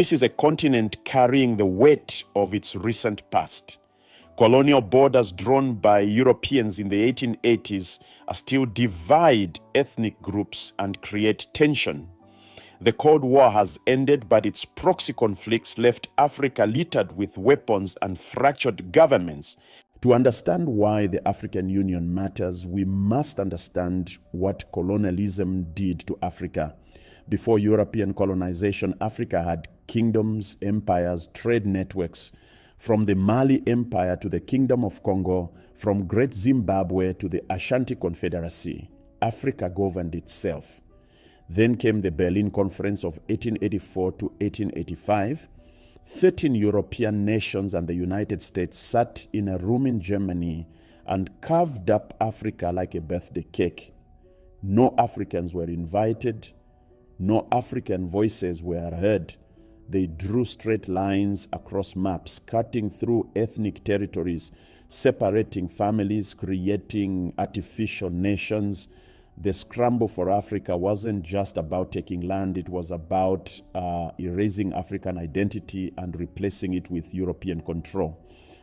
This is a continent carrying the weight of its recent past. Colonial borders drawn by Europeans in the 1880s still divide ethnic groups and create tension. The Cold War has ended, but its proxy conflicts left Africa littered with weapons and fractured governments. To understand why the African Union matters, we must understand what colonialism did to Africa. Before European colonization, Africa had kingdoms, empires, trade networks. From the Mali Empire to the Kingdom of Congo, from Great Zimbabwe to the Ashanti Confederacy, Africa governed itself. Then came the Berlin Conference of 1884 to 1885. 13 European nations and the United States sat in a room in Germany and carved up Africa like a birthday cake. No Africans were invited. No African voices were heard. They drew straight lines across maps, cutting through ethnic territories, separating families, creating artificial nations. The scramble for Africa wasn't just about taking land, it was about erasing African identity and replacing it with European control.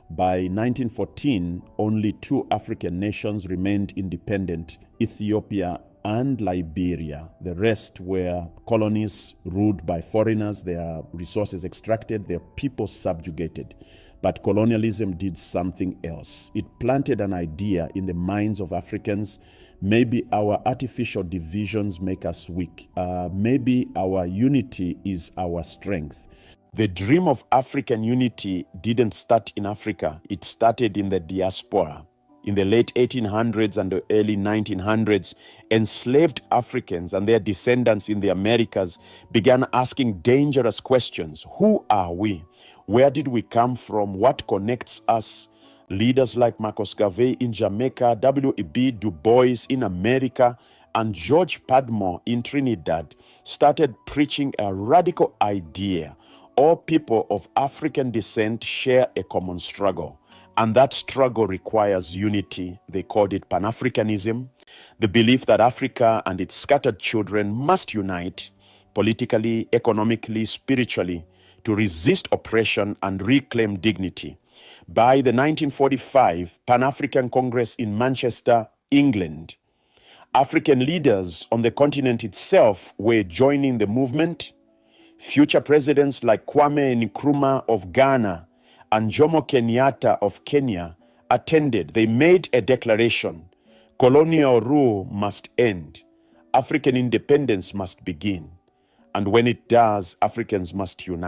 By 1914, only 2 African nations remained independent, Ethiopia and Liberia. The rest were colonies ruled by foreigners, their resources extracted, their people subjugated. But colonialism did something else. It planted an idea in the minds of Africans. Maybe our artificial divisions make us weak. Maybe our unity is our strength. The dream of African unity didn't start in Africa. It started in the diaspora. In the late 1800s and the early 1900s, enslaved Africans and their descendants in the Americas began asking dangerous questions. Who are we? Where did we come from? What connects us? Leaders like Marcus Garvey in Jamaica, W.E.B. Du Bois in America, and George Padmore in Trinidad started preaching a radical idea. All people of African descent share a common struggle. And that struggle requires unity. They called it Pan-Africanism, the belief that Africa and its scattered children must unite politically, economically, spiritually to resist oppression and reclaim dignity. By the 1945 Pan-African Congress in Manchester, England, African leaders on the continent itself were joining the movement. Future presidents like Kwame Nkrumah of Ghana and Jomo Kenyatta of Kenya attended. They made a declaration. Colonial rule must end. African independence must begin. And when it does, Africans must unite.